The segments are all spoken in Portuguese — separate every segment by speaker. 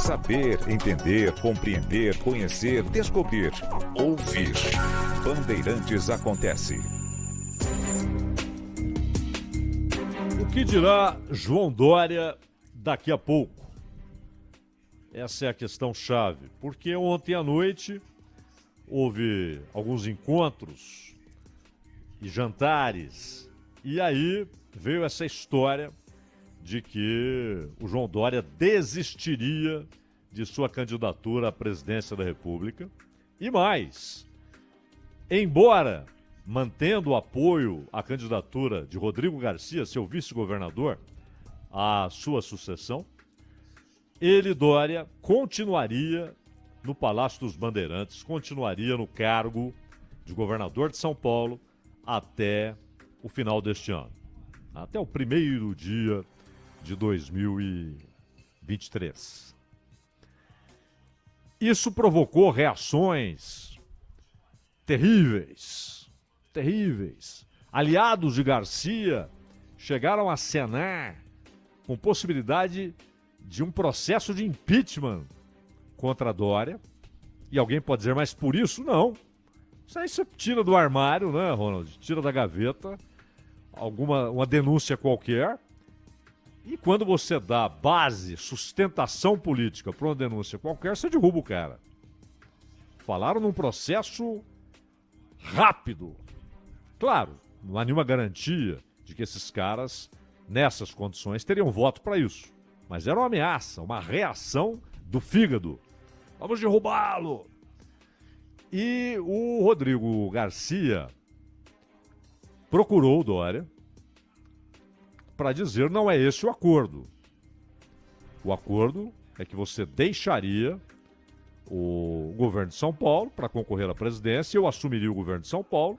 Speaker 1: Saber, entender, compreender, conhecer, descobrir, ouvir. Bandeirantes acontece.
Speaker 2: O que dirá João Dória daqui a pouco? Essa é a questão chave, porque ontem à noite houve alguns encontros e jantares, e aí veio essa história de que o João Dória desistiria de sua candidatura à presidência da República. E mais, embora mantendo o apoio à candidatura de Rodrigo Garcia, seu vice-governador, à sua sucessão, ele, Dória, continuaria no Palácio dos Bandeirantes, continuaria no cargo de governador de São Paulo até o final deste ano, até o primeiro dia de 2023. Isso provocou reações terríveis. Aliados de Garcia chegaram a acenar com possibilidade de um processo de impeachment contra Dória. E alguém pode dizer, mas por isso não. Isso aí você tira do armário, né, Ronald? Tira da gaveta uma denúncia qualquer. E quando você dá base, sustentação política para uma denúncia qualquer, você derruba o cara. Falaram num processo rápido. Claro, não há nenhuma garantia de que esses caras, nessas condições, teriam voto para isso. Mas era uma ameaça, uma reação do fígado. Vamos derrubá-lo! E o Rodrigo Garcia procurou o Dória para dizer não é esse o acordo. O acordo é que você deixaria o governo de São Paulo para concorrer à presidência, eu assumiria o governo de São Paulo,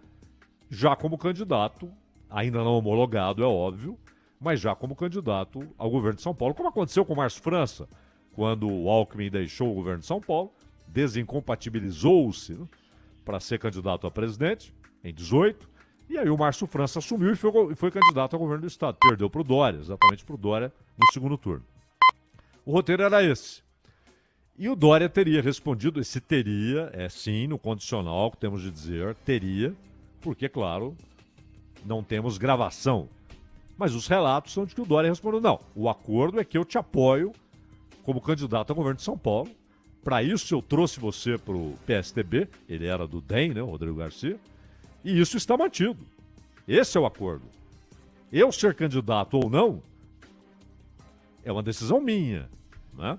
Speaker 2: já como candidato, ainda não homologado, é óbvio, mas já como candidato ao governo de São Paulo, como aconteceu com o Márcio França, quando o Alckmin deixou o governo de São Paulo, desincompatibilizou-se, né, para ser candidato a presidente, em 18, e aí o Márcio França assumiu e foi candidato ao governo do Estado. Perdeu para o Dória, exatamente para o Dória, no segundo turno. O roteiro era esse. E o Dória teria respondido, esse teria, é sim, no condicional, que temos de dizer, teria, porque, claro, não temos gravação. Mas os relatos são de que o Dória respondeu, não, o acordo é que eu te apoio como candidato ao governo de São Paulo. Para isso eu trouxe você para o PSDB, ele era do DEM, né, o Rodrigo Garcia, e isso está mantido. Esse é o acordo. Eu ser candidato ou não é uma decisão minha, né?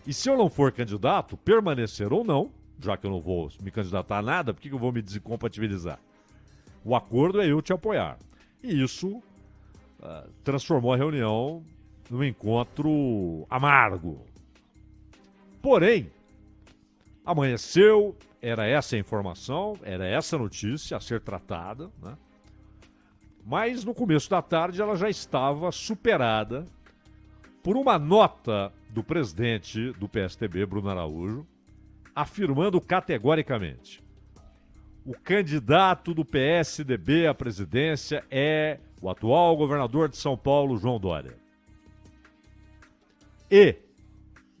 Speaker 2: E se eu não for candidato, permanecer ou não, já que eu não vou me candidatar a nada, por que eu vou me desincompatibilizar? O acordo é eu te apoiar. E isso transformou a reunião num encontro amargo. Porém, amanheceu, era essa a informação, era essa a notícia a ser tratada, né? Mas no começo da tarde ela já estava superada por uma nota do presidente do PSDB, Bruno Araújo, afirmando categoricamente: o candidato do PSDB à presidência é o atual governador de São Paulo, João Dória. E,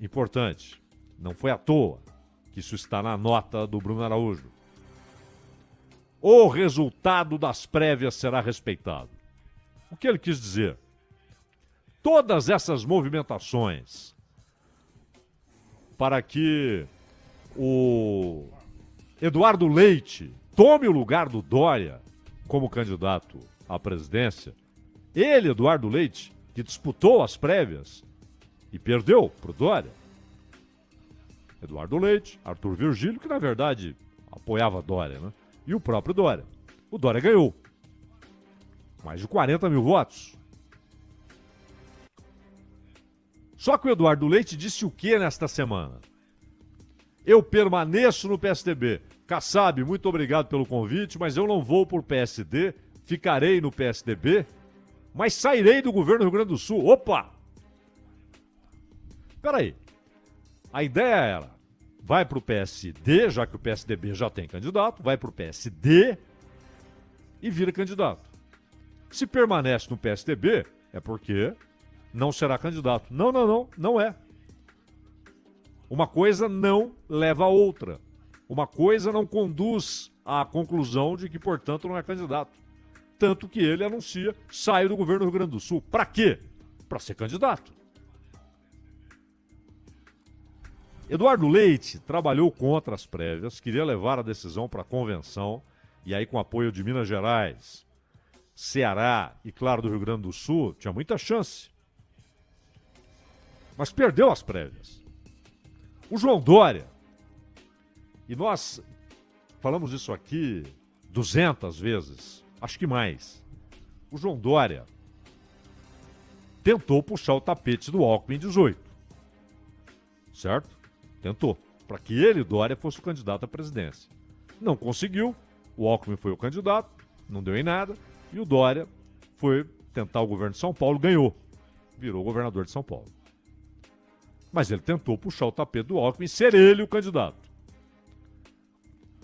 Speaker 2: importante, não foi à toa que isso está na nota do Bruno Araújo. O resultado das prévias será respeitado. O que ele quis dizer? Todas essas movimentações para que o Eduardo Leite tome o lugar do Dória como candidato à presidência, ele, Eduardo Leite, que disputou as prévias e perdeu para o Dória. Eduardo Leite, Arthur Virgílio, que na verdade apoiava Dória, né? E o próprio Dória. O Dória ganhou. Mais de 40 mil votos. Só que o Eduardo Leite disse o que nesta semana? Eu permaneço no PSDB. Kassab, muito obrigado pelo convite, mas eu não vou por PSD, ficarei no PSDB, mas sairei do governo do Rio Grande do Sul. Opa! Peraí. A ideia era, vai para o PSD, já que o PSDB já tem candidato, vai para o PSD e vira candidato. Se permanece no PSDB, é porque não será candidato. Não é. Uma coisa não leva a outra. Uma coisa não conduz à conclusão de que, portanto, não é candidato. Tanto que ele anuncia, saio do governo do Rio Grande do Sul. Para quê? Para ser candidato. Eduardo Leite trabalhou contra as prévias, queria levar a decisão para a convenção, e aí com apoio de Minas Gerais, Ceará e, claro, do Rio Grande do Sul, tinha muita chance. Mas perdeu as prévias. O João Dória, e nós falamos isso aqui 200 vezes, acho que mais. O João Dória tentou puxar o tapete do Alckmin em 18. Certo? Tentou. Para que ele, Dória, fosse o candidato à presidência. Não conseguiu. O Alckmin foi o candidato, não deu em nada. E o Dória foi tentar o governo de São Paulo, ganhou. Virou governador de São Paulo. Mas ele tentou puxar o tapete do Alckmin e ser ele o candidato.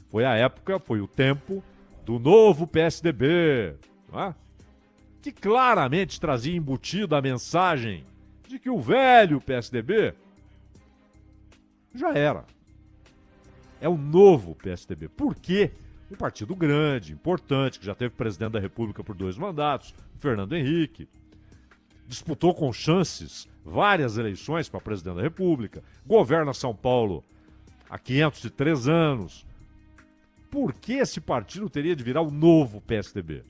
Speaker 2: Foi a época, foi o tempo do novo PSDB, não é? Que claramente trazia embutida a mensagem de que o velho PSDB já era. É o novo PSDB. Por quê? Um partido grande, importante, que já teve presidente da República por 2 mandatos, Fernando Henrique. Disputou com chances várias eleições para presidente da República. Governa São Paulo há 503 anos. Por que esse partido teria de virar o novo PSDB?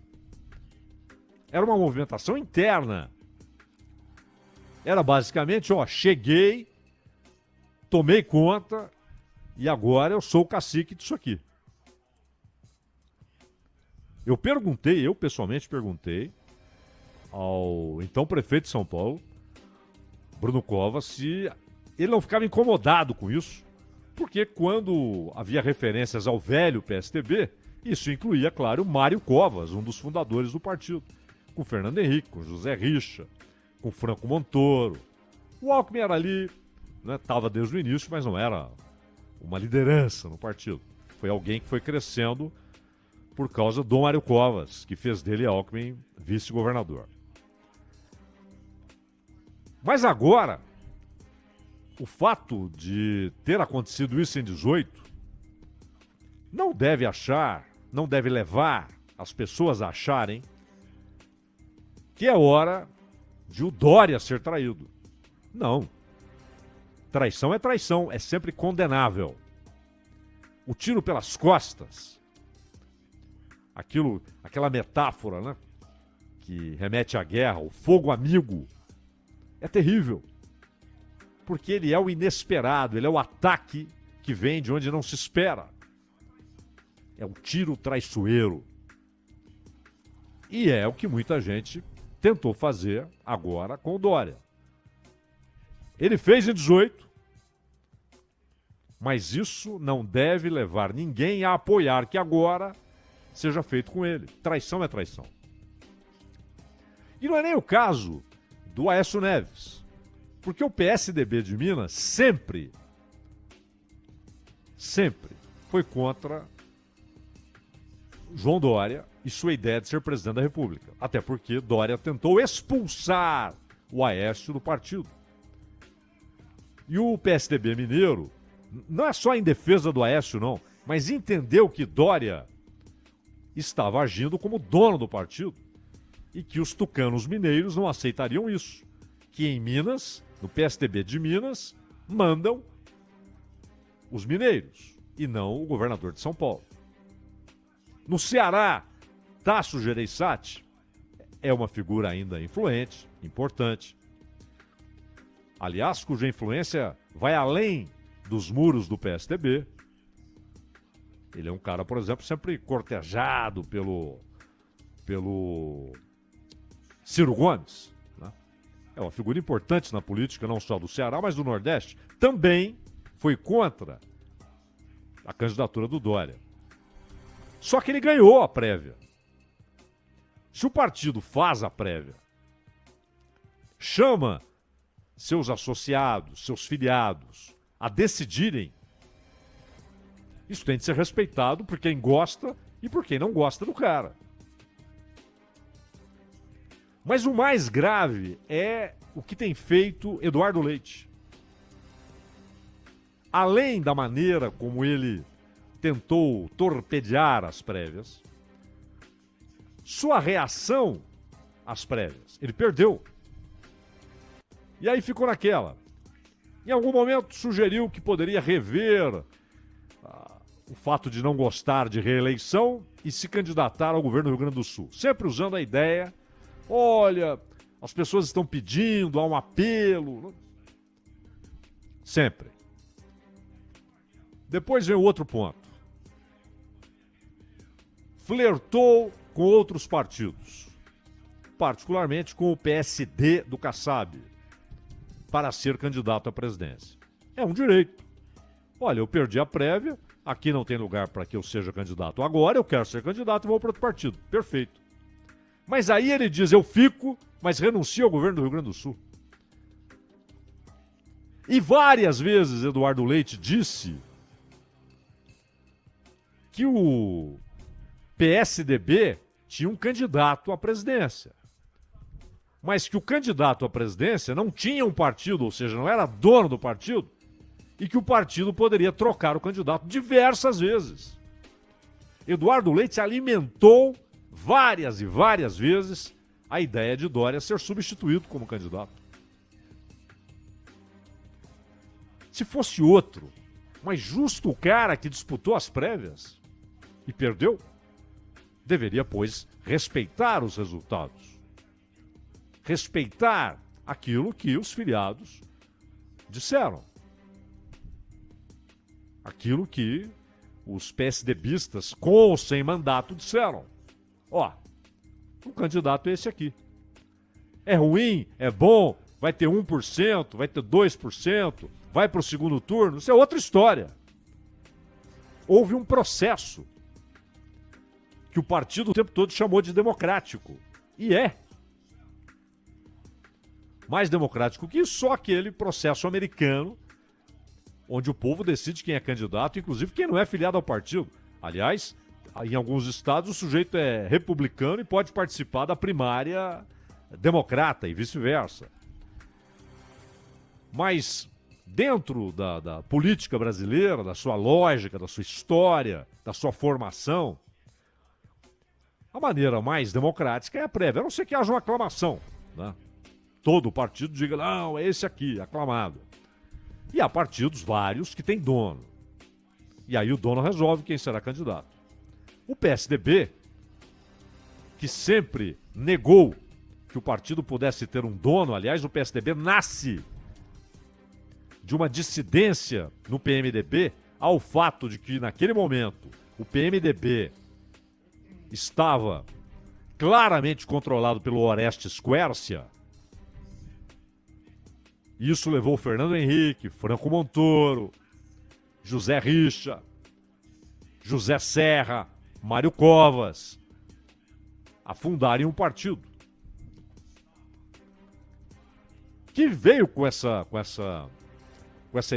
Speaker 2: Era uma movimentação interna. Era basicamente, cheguei, tomei conta e agora eu sou o cacique disso aqui. Eu pessoalmente perguntei ao então prefeito de São Paulo, Bruno Covas, se ele não ficava incomodado com isso, porque quando havia referências ao velho PSDB, isso incluía, claro, Mário Covas, um dos fundadores do partido, com Fernando Henrique, com José Richa, com Franco Montoro. O Alckmin era ali, estava desde o início, mas não era uma liderança no partido. Foi alguém que foi crescendo por causa do Mário Covas, que fez dele Alckmin vice-governador. Mas agora, o fato de ter acontecido isso em 18 não deve levar as pessoas a acharem que é hora de o Dória ser traído. Não. Traição é traição, é sempre condenável. O tiro pelas costas, aquela metáfora, né, que remete à guerra, o fogo amigo, é terrível. Porque ele é o inesperado, ele é o ataque que vem de onde não se espera. É o tiro traiçoeiro. E é o que muita gente tentou fazer agora com o Dória. Ele fez em 18, mas isso não deve levar ninguém a apoiar que agora seja feito com ele. Traição é traição. E não é nem o caso do Aécio Neves, porque o PSDB de Minas sempre foi contra João Dória e sua ideia de ser presidente da República. Até porque Dória tentou expulsar o Aécio do partido. E o PSDB mineiro não é só em defesa do Aécio, não, mas entendeu que Dória estava agindo como dono do partido e que os tucanos mineiros não aceitariam isso. Que em Minas, no PSDB de Minas, mandam os mineiros e não o governador de São Paulo. No Ceará, Tasso Gereissati é uma figura ainda influente, importante. Aliás, cuja influência vai além dos muros do PSDB. Ele é um cara, por exemplo, sempre cortejado pelo Ciro Gomes. Né? É uma figura importante na política, não só do Ceará, mas do Nordeste. Também foi contra a candidatura do Dória. Só que ele ganhou a prévia. Se o partido faz a prévia, chama seus associados, seus filiados a decidirem, isso tem de ser respeitado por quem gosta e por quem não gosta do cara. Mas o mais grave é o que tem feito Eduardo Leite. além da maneira como ele tentou torpedear as prévias, sua reação às prévias, ele perdeu. E aí ficou naquela. Em algum momento sugeriu que poderia rever o fato de não gostar de reeleição e se candidatar ao governo do Rio Grande do Sul. Sempre usando a ideia, olha, as pessoas estão pedindo, há um apelo. Sempre. Depois vem o outro ponto. Flertou com outros partidos, particularmente com o PSD do Kassab, para ser candidato à presidência. É um direito. Olha, eu perdi a prévia, aqui não tem lugar para que eu seja candidato. Agora eu quero ser candidato e vou para outro partido. Perfeito. Mas aí ele diz, eu fico, mas renuncio ao governo do Rio Grande do Sul. E várias vezes Eduardo Leite disse que o PSDB tinha um candidato à presidência. Mas que o candidato à presidência não tinha um partido, ou seja, não era dono do partido, e que o partido poderia trocar o candidato diversas vezes. Eduardo Leite alimentou várias e várias vezes a ideia de Dória ser substituído como candidato. Se fosse outro, mas justo o cara que disputou as prévias e perdeu, deveria, pois, respeitar os resultados. Respeitar aquilo que os filiados disseram. Aquilo que os PSDBistas, com ou sem mandato, disseram. Ó, o candidato é esse aqui. É ruim, é bom, vai ter 1%, vai ter 2%, vai para o segundo turno, isso é outra história. Houve um processo que o partido o tempo todo chamou de democrático. E é. Mais democrático que só aquele processo americano, onde o povo decide quem é candidato, inclusive quem não é filiado ao partido. Aliás, em alguns estados o sujeito é republicano e pode participar da primária democrata e vice-versa. Mas dentro da política brasileira, da sua lógica, da sua história, da sua formação, a maneira mais democrática é a prévia, a não ser que haja uma aclamação, né? Todo partido diga, não, é esse aqui, aclamado. E há partidos vários que têm dono. E aí o dono resolve quem será candidato. O PSDB, que sempre negou que o partido pudesse ter um dono, aliás, o PSDB nasce de uma dissidência no PMDB ao fato de que, naquele momento, o PMDB estava claramente controlado pelo Orestes Quércia. Isso levou Fernando Henrique, Franco Montoro, José Richa, José Serra, Mário Covas a fundarem um partido que veio com essa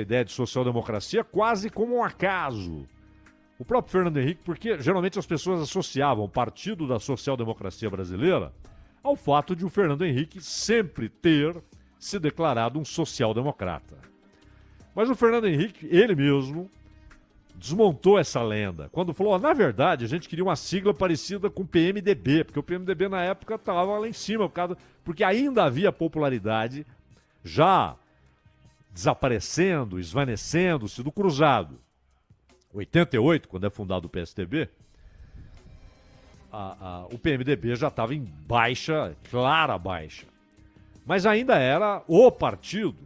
Speaker 2: ideia de social-democracia quase como um acaso. O próprio Fernando Henrique, porque geralmente as pessoas associavam o Partido da Social-Democracia Brasileira ao fato de o Fernando Henrique sempre ter se declarado um social-democrata. Mas o Fernando Henrique, ele mesmo, desmontou essa lenda. Quando falou, na verdade, a gente queria uma sigla parecida com o PMDB, porque o PMDB na época estava lá em cima, porque ainda havia popularidade já desaparecendo, esvanecendo-se do cruzado. 88, quando é fundado o PSDB, o PMDB já estava em baixa, clara baixa. Mas ainda era o partido,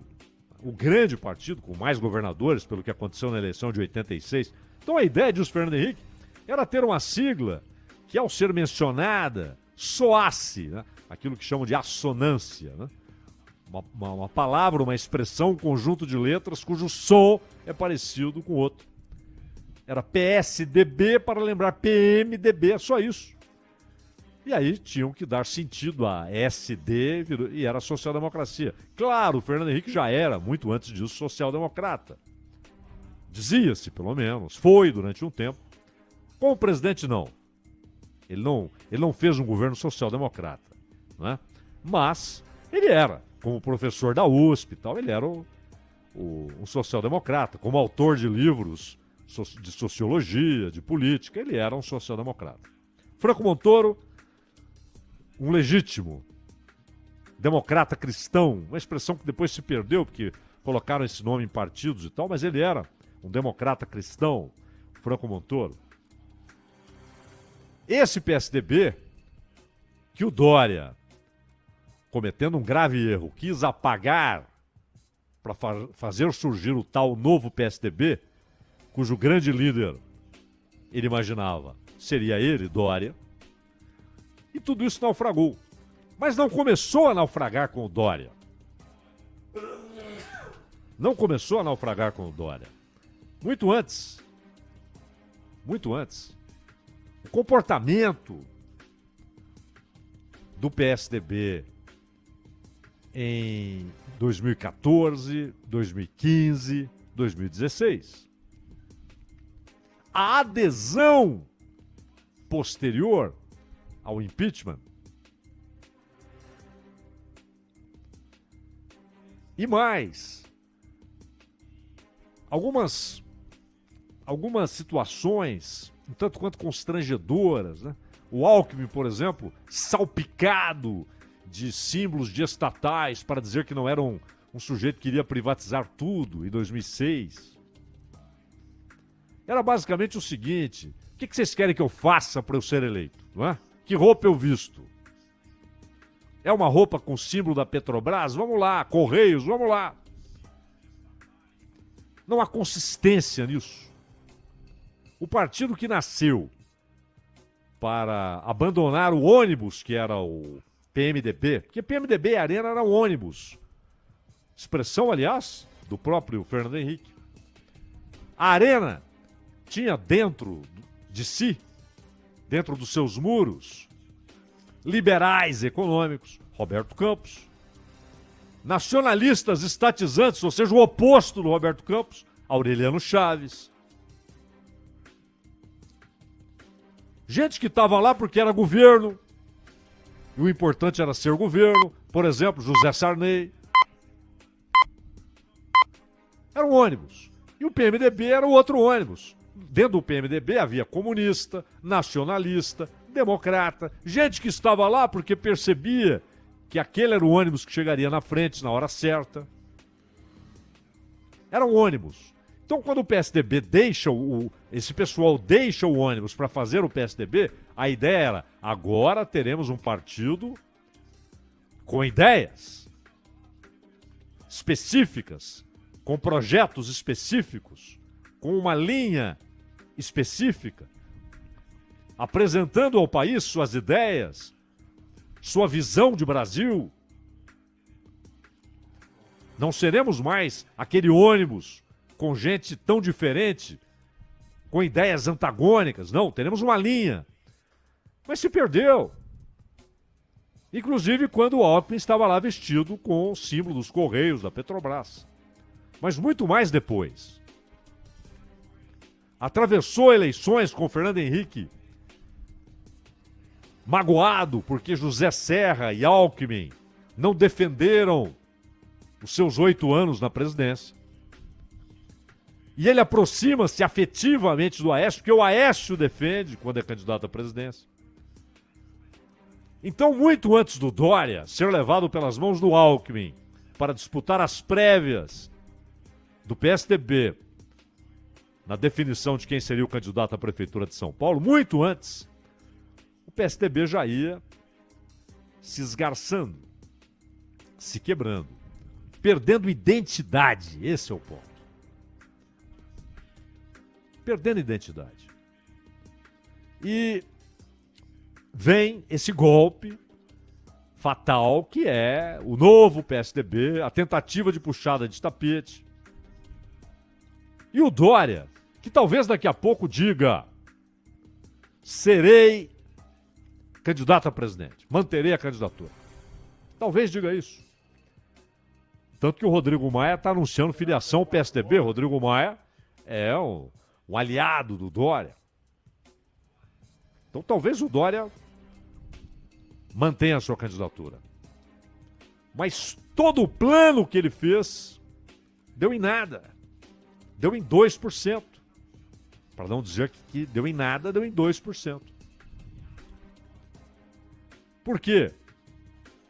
Speaker 2: o grande partido, com mais governadores, pelo que aconteceu na eleição de 86. Então a ideia de Fernando Henrique era ter uma sigla que, ao ser mencionada, soasse, né? Aquilo que chamam de assonância, né? Uma palavra, uma expressão, um conjunto de letras cujo som é parecido com o outro. Era PSDB para lembrar PMDB, é só isso. E aí tinham que dar sentido a SD e era social-democracia. Claro, o Fernando Henrique já era, muito antes disso, social-democrata. Dizia-se, pelo menos. Foi durante um tempo. Como presidente, não. Ele não fez um governo social-democrata, né? Mas ele era, como professor da USP e tal, ele era um social-democrata, como autor de livros de sociologia, de política, ele era um social-democrata. Franco Montoro, um legítimo democrata cristão, uma expressão que depois se perdeu, porque colocaram esse nome em partidos e tal, mas ele era um democrata cristão, Franco Montoro. Esse PSDB, que o Dória, cometendo um grave erro, quis apagar para fazer surgir o tal novo PSDB, cujo grande líder, ele imaginava, seria ele, Dória, e tudo isso naufragou. Mas não começou a naufragar com o Dória. Não começou a naufragar com o Dória. Muito antes. Muito antes. O comportamento do PSDB em 2014, 2015, 2016. A adesão posterior ao impeachment e mais algumas situações um tanto quanto constrangedoras, né? O Alckmin, por exemplo, salpicado de símbolos de estatais para dizer que não era um sujeito que iria privatizar tudo em 2006. Era basicamente o seguinte: o que vocês querem que eu faça para eu ser eleito? Não é? Que roupa eu visto? É uma roupa com símbolo da Petrobras? Vamos lá. Correios? Vamos lá. Não há consistência nisso. O partido que nasceu para abandonar o ônibus, que era o PMDB, porque PMDB e Arena era um ônibus. Expressão, aliás, do próprio Fernando Henrique. A Arena tinha dentro de si, dentro dos seus muros, liberais econômicos, Roberto Campos, nacionalistas estatizantes, ou seja, o oposto do Roberto Campos, Aureliano Chaves. Gente que estava lá porque era governo, e o importante era ser governo, por exemplo, José Sarney. Era um ônibus. E o PMDB era o outro ônibus. Dentro do PMDB havia comunista, nacionalista, democrata, gente que estava lá porque percebia que aquele era o ônibus que chegaria na frente na hora certa. Era um ônibus. Então, quando o PSDB esse pessoal deixa o ônibus para fazer o PSDB, a ideia era: agora teremos um partido com ideias específicas, com projetos específicos, com uma linha específica, apresentando ao país suas ideias, sua visão de Brasil. Não seremos mais aquele ônibus com gente tão diferente, com ideias antagônicas. Não, teremos uma linha. Mas se perdeu. Inclusive quando o Alckmin estava lá vestido com o símbolo dos Correios da Petrobras. Mas muito mais depois. Atravessou eleições com Fernando Henrique magoado porque José Serra e Alckmin não defenderam os seus 8 anos na presidência. E ele aproxima-se afetivamente do Aécio, porque o Aécio defende quando é candidato à presidência. Então, muito antes do Dória ser levado pelas mãos do Alckmin para disputar as prévias do PSDB na definição de quem seria o candidato à prefeitura de São Paulo, muito antes, o PSDB já ia se esgarçando, se quebrando, perdendo identidade. Esse é o ponto. Perdendo identidade. E vem esse golpe fatal que é o novo PSDB, a tentativa de puxada de tapete. E o Dória, que talvez daqui a pouco diga: serei candidato a presidente, manterei a candidatura. Talvez diga isso. Tanto que o Rodrigo Maia está anunciando filiação ao PSDB. Rodrigo Maia é um aliado do Dória. Então talvez o Dória mantenha a sua candidatura. Mas todo o plano que ele fez Deu em nada. Deu em 2%. Para não dizer que deu em nada, deu em 2%. Por quê?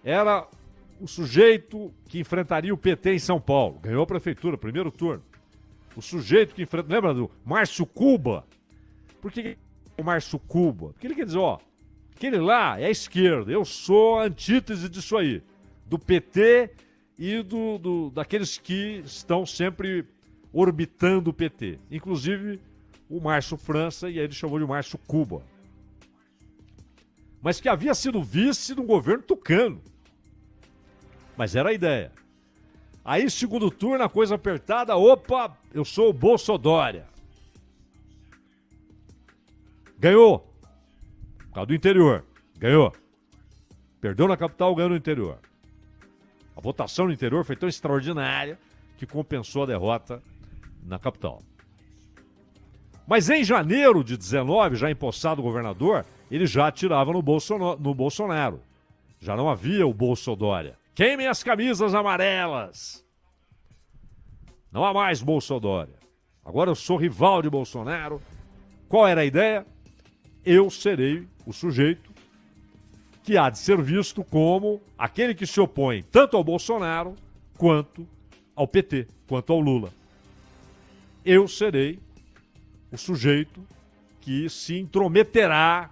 Speaker 2: Era o sujeito que enfrentaria o PT em São Paulo. Ganhou a prefeitura, primeiro turno. O sujeito que enfrenta... Lembra do Márcio Cuba? Por que o Márcio Cuba? Porque ele quer dizer, ó, aquele lá é a esquerda. Eu sou a antítese disso aí. Do PT e daqueles que estão sempre orbitando o PT. Inclusive o Márcio França, e aí ele chamou de Márcio Cuba. Mas que havia sido vice de um governo tucano. Mas era a ideia. Aí, segundo turno, a coisa apertada, opa, eu sou o Bolsodória. Ganhou. Por causa do interior. Ganhou. Perdeu na capital, ganhou no interior. A votação no interior foi tão extraordinária que compensou a derrota na capital. Mas em janeiro de 19, já empossado governador, ele já atirava no Bolsonaro. Já não havia o Bolsodória. Queimem as camisas amarelas. Não há mais Bolsodória. Agora eu sou rival de Bolsonaro. Qual era a ideia? Eu serei o sujeito que há de ser visto como aquele que se opõe tanto ao Bolsonaro quanto ao PT, quanto ao Lula. Eu serei o sujeito que se intrometerá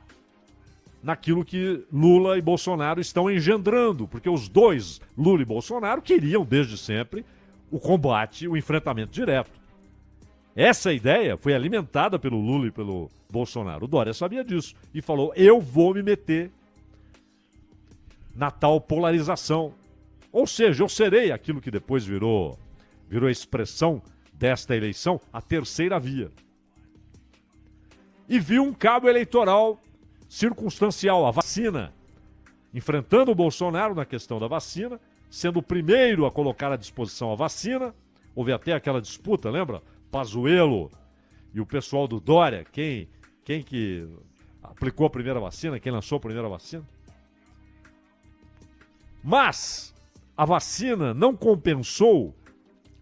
Speaker 2: naquilo que Lula e Bolsonaro estão engendrando, porque os dois, Lula e Bolsonaro, queriam desde sempre o combate, o enfrentamento direto. Essa ideia foi alimentada pelo Lula e pelo Bolsonaro. O Dória sabia disso e falou, eu vou me meter na tal polarização. Ou seja, eu serei aquilo que depois virou a expressão desta eleição, a terceira via. E viu um cabo eleitoral circunstancial, a vacina, enfrentando o Bolsonaro na questão da vacina, sendo o primeiro a colocar à disposição a vacina. Houve até aquela disputa, lembra? Pazuello e o pessoal do Dória, quem que aplicou a primeira vacina, quem lançou a primeira vacina. Mas a vacina não compensou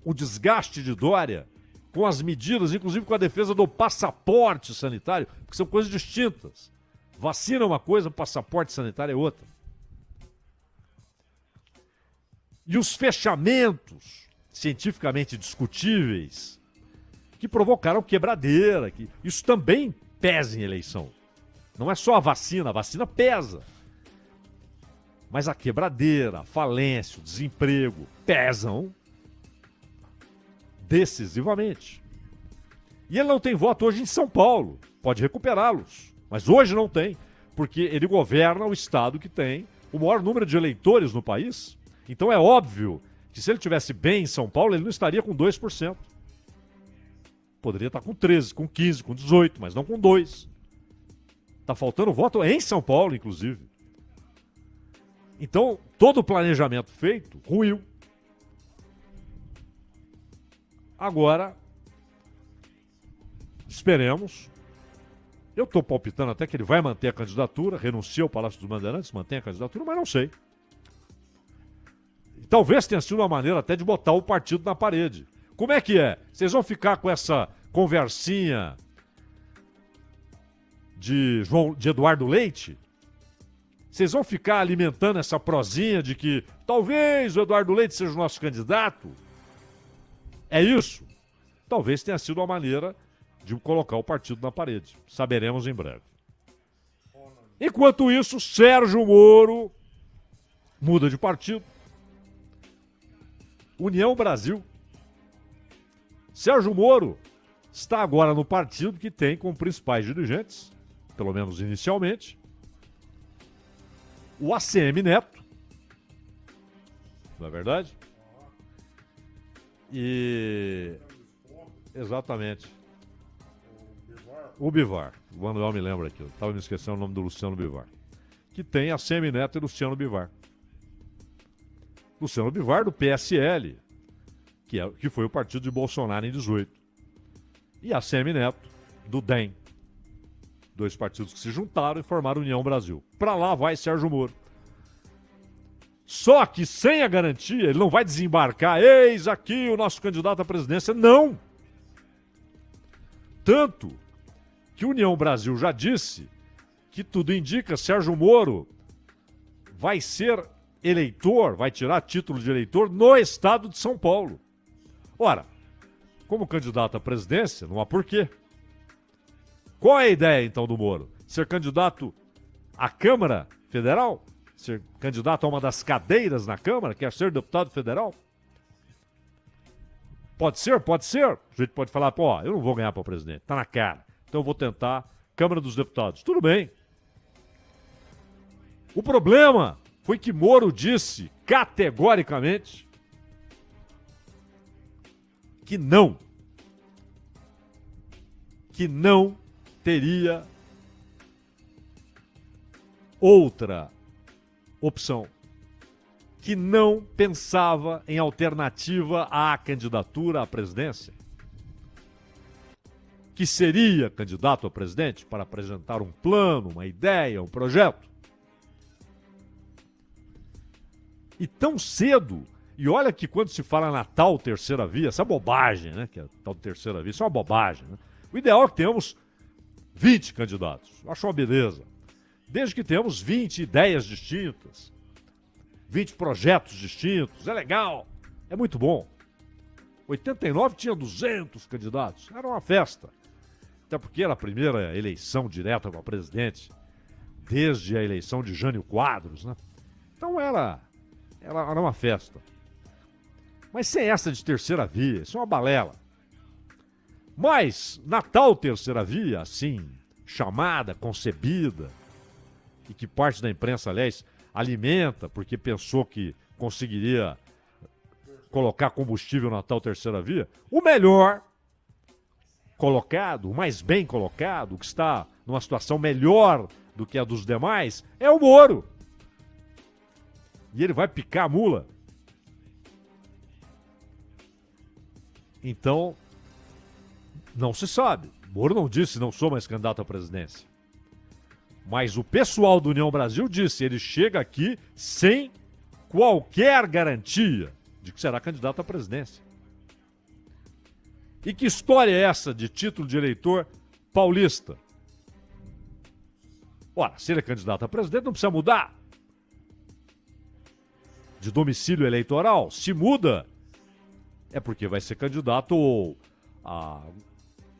Speaker 2: o desgaste de Dória com as medidas, inclusive com a defesa do passaporte sanitário, porque são coisas distintas. Vacina é uma coisa, passaporte sanitário é outra. E os fechamentos cientificamente discutíveis que provocaram quebradeira, que isso também pesa em eleição. Não é só a vacina pesa. Mas a quebradeira, a falência, o desemprego pesam decisivamente. E ele não tem voto hoje em São Paulo, pode recuperá-los. Mas hoje não tem, porque ele governa o estado que tem o maior número de eleitores no país. Então é óbvio que se ele estivesse bem em São Paulo, ele não estaria com 2%. Poderia estar com 13%, com 15%, com 18%, mas não com 2%. Está faltando voto em São Paulo, inclusive. Então, todo o planejamento feito ruiu. Agora, esperemos. Eu estou palpitando até que ele vai manter a candidatura, renuncia ao Palácio dos Bandeirantes, mantém a candidatura, mas não sei. Talvez tenha sido uma maneira até de botar o partido na parede. Como é que é? Vocês vão ficar com essa conversinha de Eduardo Leite? Vocês vão ficar alimentando essa prosinha de que talvez o Eduardo Leite seja o nosso candidato? É isso? Talvez tenha sido uma maneira de colocar o partido na parede. Saberemos em breve. Enquanto isso, Sérgio Moro muda de partido. União Brasil. Sérgio Moro está agora no partido que tem como principais dirigentes, pelo menos inicialmente, o ACM Neto. Não é verdade? E... exatamente. O Bivar. O Manuel me lembra aqui. Eu estava me esquecendo o nome do Luciano Bivar. Que tem ACM Neto e Luciano Bivar. Luciano Bivar do PSL, que foi o partido de Bolsonaro em 18. E ACM Neto do DEM. Dois partidos que se juntaram e formaram União Brasil. Para lá vai Sérgio Moro. Só que sem a garantia, ele não vai desembarcar, eis aqui o nosso candidato à presidência, não. Tanto que União Brasil já disse que tudo indica Sérgio Moro vai ser eleitor, vai tirar título de eleitor no estado de São Paulo. Ora, como candidato à presidência, não há porquê. Qual é a ideia, então, do Moro? Ser candidato à Câmara Federal? Ser candidato a uma das cadeiras na Câmara? Quer ser deputado federal? Pode ser, pode ser. O gente pode falar, pô, eu não vou ganhar para presidente, tá na cara. Então eu vou tentar Câmara dos Deputados. Tudo bem. O problema foi que Moro disse categoricamente que não teria outra opção, que não pensava em alternativa à candidatura à presidência, que seria candidato a presidente para apresentar um plano, uma ideia, um projeto. E tão cedo, e olha que quando se fala na tal terceira via, essa bobagem, né, que é a tal terceira via, isso é uma bobagem, né? O ideal é que tenhamos 20 candidatos, eu acho uma beleza, desde que tenhamos 20 ideias distintas, 20 projetos distintos, é legal, é muito bom. 89 tinha 200 candidatos, era uma festa, até porque era a primeira eleição direta para presidente, desde a eleição de Jânio Quadros, né? Então era uma festa. Mas sem essa de terceira via, isso é uma balela. Mas, na tal terceira via, assim, chamada, concebida, e que parte da imprensa, aliás, alimenta, porque pensou que conseguiria colocar combustível na tal terceira via, o melhor colocado, o mais bem colocado, o que está numa situação melhor do que a dos demais, é o Moro. E ele vai picar a mula. Então, não se sabe. Moro não disse, não sou mais candidato à presidência. Mas o pessoal do União Brasil disse, ele chega aqui sem qualquer garantia de que será candidato à presidência. E que história é essa de título de eleitor paulista? Ora, se ele é candidato a presidente, não precisa mudar de domicílio eleitoral. Se muda, é porque vai ser candidato ou a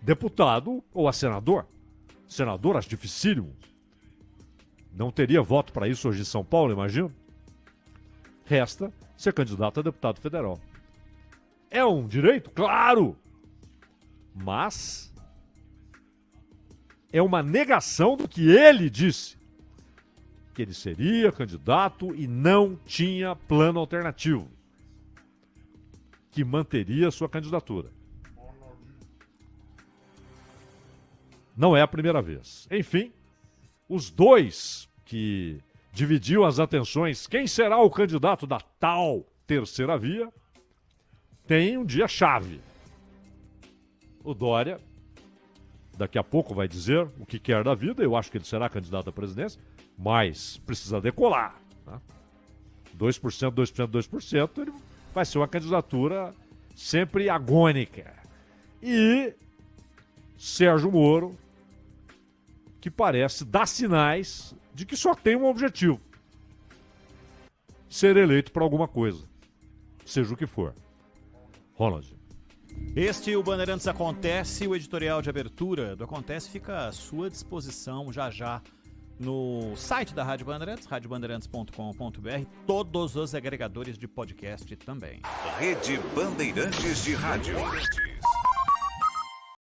Speaker 2: deputado ou a senador. Senador, acho dificílimo. Não teria voto para isso hoje em São Paulo, imagino. Resta ser candidato a deputado federal. É um direito? Claro! Mas é uma negação do que ele disse. Que ele seria candidato e não tinha plano alternativo. Que manteria sua candidatura. Não é a primeira vez. Enfim, os dois que dividiam as atenções, quem será o candidato da tal terceira via, tem um dia-chave. O Dória, daqui a pouco vai dizer o que quer da vida, eu acho que ele será candidato à presidência, mas precisa decolar. Né? 2%, 2%, 2%, ele vai ser uma candidatura sempre agônica. E Sérgio Moro, que parece dar sinais de que só tem um objetivo: ser eleito para alguma coisa, seja o que for. Ronald.
Speaker 3: Este o Bandeirantes Acontece, o editorial de abertura do Acontece fica à sua disposição já no site da Rádio Bandeirantes, radiobandeirantes.com.br, todos os agregadores de podcast também.
Speaker 1: Rede Bandeirantes de Rádio.